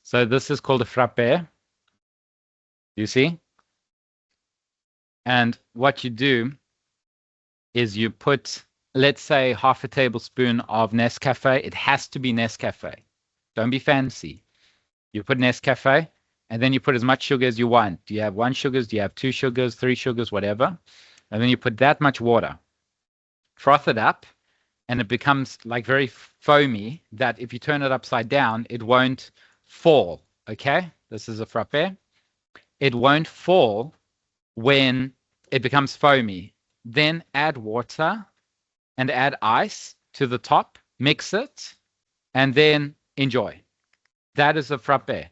So this is called a frappe. You see? And what you do is you put, let's say, half a tablespoon of Nescafe. It has to be Nescafe. Don't be fancy. You put Nescafe, and then you put as much sugar as you want. Do you have 1 sugar? Do you have 2 sugars, 3 sugars, whatever? And then you put that much water. Froth it up, and it becomes like very foamy that if you turn it upside down, it won't fall. Okay? This is a frappe. It won't fall when it becomes foamy. Then add water and add ice to the top, mix it, and then enjoy. That is a frappe.